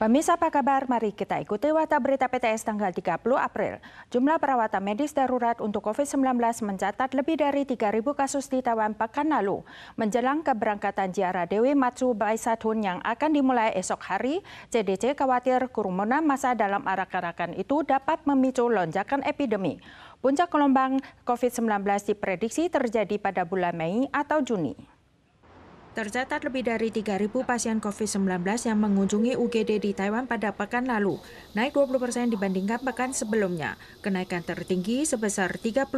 Pemirsa apa kabar? Mari kita ikuti Warta Berita PTS tanggal 30 April. Jumlah perawatan medis darurat untuk COVID-19 mencatat lebih dari 3.000 kasus di Taiwan pekan lalu. Menjelang keberangkatan ziarah Dewi Matsu Baisatun yang akan dimulai esok hari, CDC khawatir kerumunan massa dalam arak-arakan itu dapat memicu lonjakan epidemi. Puncak gelombang COVID-19 diprediksi terjadi pada bulan Mei atau Juni. Tercatat lebih dari 3.000 pasien COVID-19 yang mengunjungi UGD di Taiwan pada pekan lalu, naik 20% dibandingkan pekan sebelumnya. Kenaikan tertinggi sebesar 30%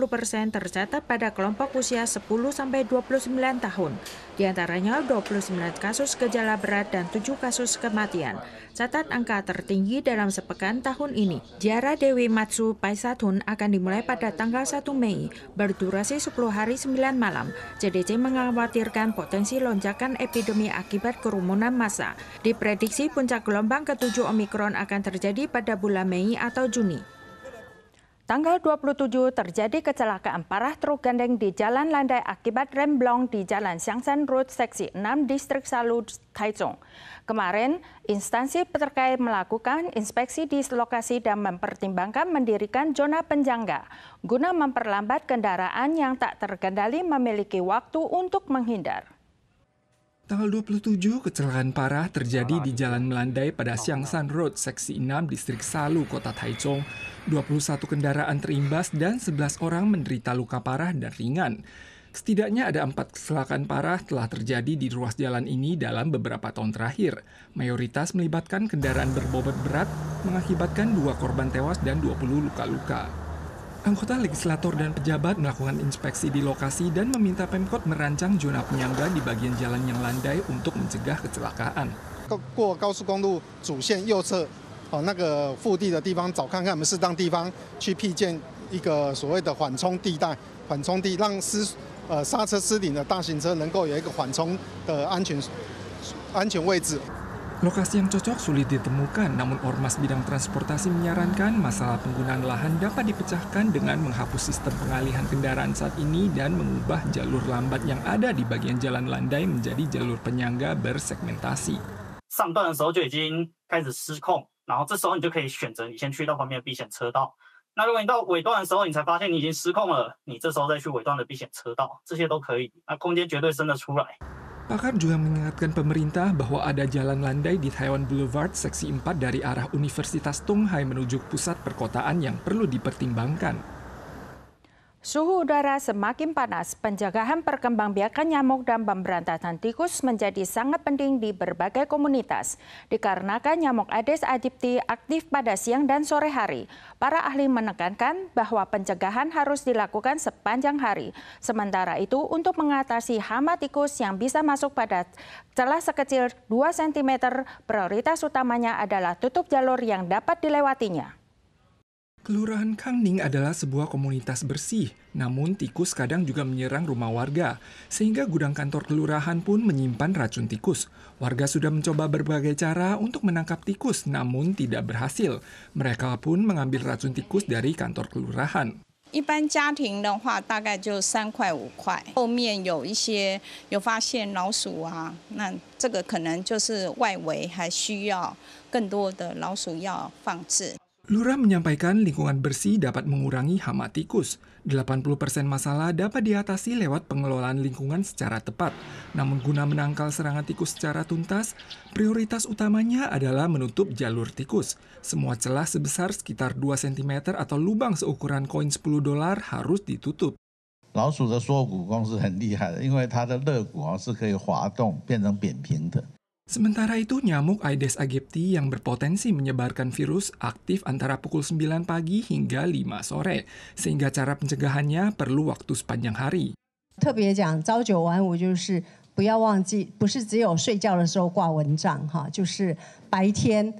tercatat pada kelompok usia 10-29 tahun. Di antaranya 29 kasus gejala berat dan 7 kasus kematian. Catat angka tertinggi dalam sepekan tahun ini. Ziarah Dewi Matsu Baisatun akan dimulai pada tanggal 1 Mei, berdurasi 10 hari 9 malam. CDC mengkhawatirkan potensi lonjakan epidemi akibat kerumunan massa. Diprediksi puncak gelombang ke-7 Omikron akan terjadi pada bulan Mei atau Juni. Tanggal 27 terjadi kecelakaan parah truk gandeng di Jalan Landai akibat remblong di Jalan Xiangshan Road Seksi 6 Distrik Salu, Taichung. Kemarin, instansi terkait melakukan inspeksi di lokasi dan mempertimbangkan mendirikan zona penjangga guna memperlambat kendaraan yang tak terkendali memiliki waktu untuk menghindar. Tanggal 27, kecelakaan parah terjadi di Jalan Melandai pada Xiangshan Road, Seksi 6, Distrik Salu, Kota Taichung. 21 kendaraan terimbas dan 11 orang menderita luka parah dan ringan. Setidaknya ada 4 kecelakaan parah telah terjadi di ruas jalan ini dalam beberapa tahun terakhir. Mayoritas melibatkan kendaraan berbobot berat, mengakibatkan 2 korban tewas dan 20 luka-luka. Anggota legislator dan pejabat melakukan inspeksi di lokasi dan meminta Pemkot merancang zona penyangga di bagian jalan yang landai untuk mencegah kecelakaan. 过高速公路主线右侧，那个腹地的地方，找看看我们适当地方去辟建一个所谓的缓冲地带，缓冲地让刹车失灵的大型车能够有一个缓冲的安全位置。 Lokasi yang cocok sulit ditemukan, namun Ormas Bidang Transportasi menyarankan masalah penggunaan lahan dapat dipecahkan dengan menghapus sistem pengalihan kendaraan saat ini dan mengubah jalur lambat yang ada di bagian jalan landai menjadi jalur penyangga bersegmentasi. 上段的时候就已经开始失控，然后这时候你就可以选择你先去到旁边的避险车道。那如果你到尾段的时候，你才发现你已经失控了，你这时候再去尾段的避险车道，这些都可以，那空间绝对生得出来。 Pakar juga mengingatkan pemerintah bahwa ada jalan landai di Taiwan Boulevard Seksi 4 dari arah Universitas Tonghai menuju pusat perkotaan yang perlu dipertimbangkan. Suhu udara semakin panas, pencegahan perkembangbiakan nyamuk dan pemberantasan tikus menjadi sangat penting di berbagai komunitas. Dikarenakan nyamuk Aedes aegypti aktif pada siang dan sore hari, para ahli menekankan bahwa pencegahan harus dilakukan sepanjang hari. Sementara itu, untuk mengatasi hama tikus yang bisa masuk pada celah sekecil 2 cm, prioritas utamanya adalah tutup jalur yang dapat dilewatinya. Kelurahan Kangning adalah sebuah komunitas bersih, namun tikus kadang juga menyerang rumah warga, sehingga gudang kantor kelurahan pun menyimpan racun tikus. Warga sudah mencoba berbagai cara untuk menangkap tikus, namun tidak berhasil. Mereka pun mengambil racun tikus dari kantor kelurahan. 一般家庭的话，大概就3块5块。后面有发现老鼠啊，那这个可能就是外围还需要更多的老鼠药放置。 Lurah menyampaikan lingkungan bersih dapat mengurangi hama tikus. 80% masalah dapat diatasi lewat pengelolaan lingkungan secara tepat. Namun guna menangkal serangan tikus secara tuntas, prioritas utamanya adalah menutup jalur tikus. Semua celah sebesar sekitar 2 cm atau lubang seukuran koin $10 harus ditutup. 老鼠的缩骨功是很厉害的，因为它的肋骨是可以滑动变成扁平的。 Sementara itu, nyamuk Aedes aegypti yang berpotensi menyebarkan virus aktif antara pukul 9 pagi hingga 5 sore, sehingga cara pencegahannya perlu waktu sepanjang hari. 特别讲朝九晚五，就是不要忘记，不是只有睡觉的时候挂蚊帐哈，就是白天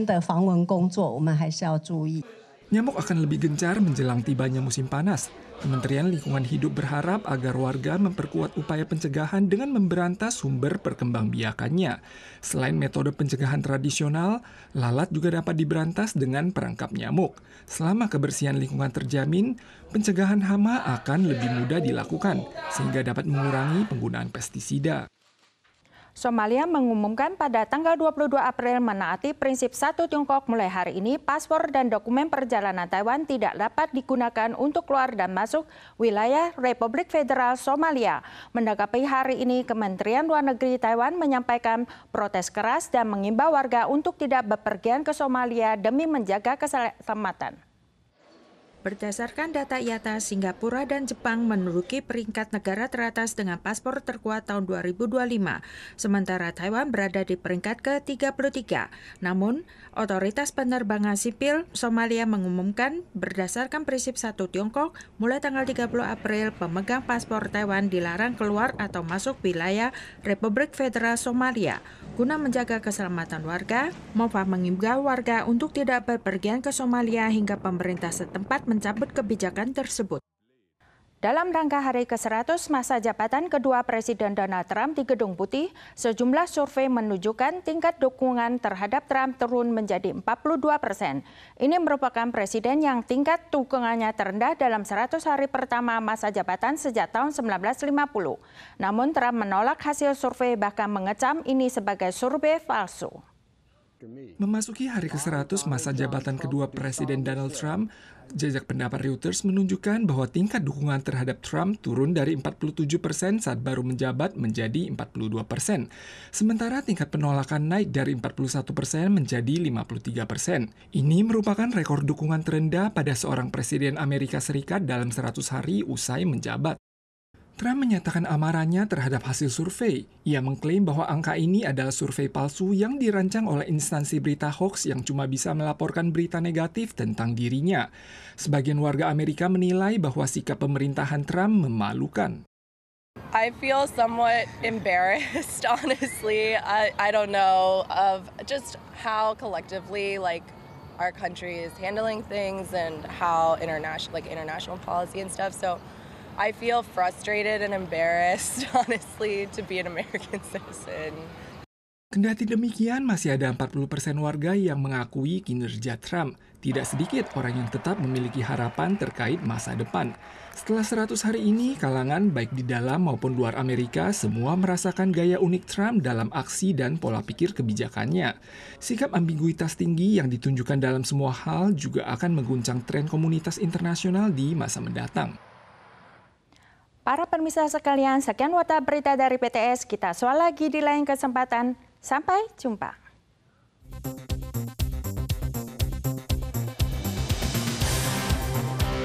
的防蚊工作，我们还是要注意。 Nyamuk akan lebih gencar menjelang tibanya musim panas. Kementerian Lingkungan Hidup berharap agar warga memperkuat upaya pencegahan dengan memberantas sumber perkembangbiakannya. Selain metode pencegahan tradisional, lalat juga dapat diberantas dengan perangkap nyamuk. Selama kebersihan lingkungan terjamin, pencegahan hama akan lebih mudah dilakukan, sehingga dapat mengurangi penggunaan pestisida. Somalia mengumumkan pada tanggal 22 April menaati prinsip satu Tiongkok. Mulai hari ini, paspor dan dokumen perjalanan Taiwan tidak dapat digunakan untuk keluar dan masuk wilayah Republik Federal Somalia. Menanggapi hari ini, Kementerian Luar Negeri Taiwan menyampaikan protes keras dan mengimbau warga untuk tidak bepergian ke Somalia demi menjaga keselamatan. Berdasarkan data IATA, Singapura dan Jepang menduduki peringkat negara teratas dengan paspor terkuat tahun 2025, sementara Taiwan berada di peringkat ke-33. Namun, otoritas penerbangan sipil Somalia mengumumkan berdasarkan prinsip satu Tiongkok, mulai tanggal 30 April, pemegang paspor Taiwan dilarang keluar atau masuk wilayah Republik Federal Somalia. Guna menjaga keselamatan warga, MOFA mengimbau warga untuk tidak bepergian ke Somalia hingga pemerintah setempat mencabut kebijakan tersebut. Dalam rangka hari ke-100 masa jabatan kedua Presiden Donald Trump di Gedung Putih, sejumlah survei menunjukkan tingkat dukungan terhadap Trump turun menjadi 42%. Ini merupakan presiden yang tingkat dukungannya terendah dalam 100 hari pertama masa jabatan sejak tahun 1950. Namun Trump menolak hasil survei, bahkan mengecam ini sebagai survei palsu. Memasuki hari ke-100 masa jabatan kedua Presiden Donald Trump, jejak pendapat Reuters menunjukkan bahwa tingkat dukungan terhadap Trump turun dari 47% saat baru menjabat menjadi 42%. Sementara tingkat penolakan naik dari 41% menjadi 53%. Ini merupakan rekor dukungan terendah pada seorang Presiden Amerika Serikat dalam 100 hari usai menjabat. Trump menyatakan amarahnya terhadap hasil survei. Ia mengklaim bahwa angka ini adalah survei palsu yang dirancang oleh instansi berita hoax yang cuma bisa melaporkan berita negatif tentang dirinya. Sebagian warga Amerika menilai bahwa sikap pemerintahan Trump memalukan. I feel somewhat embarrassed, honestly. I don't know of just how collectively our country is handling things and how international policy and stuff. So I feel frustrated and embarrassed, honestly, to be an American citizen. Kendati demikian, masih ada 40% warga yang mengakui kinerja Trump. Tidak sedikit orang yang tetap memiliki harapan terkait masa depan. Setelah 100 hari ini, kalangan baik di dalam maupun luar Amerika semua merasakan gaya unik Trump dalam aksi dan pola pikir kebijakannya. Sikap ambiguitas tinggi yang ditunjukkan dalam semua hal juga akan mengguncang tren komunitas internasional di masa mendatang. Para pemirsa sekalian, sekian warta berita dari PTS. Kita soal lagi di lain kesempatan. Sampai jumpa.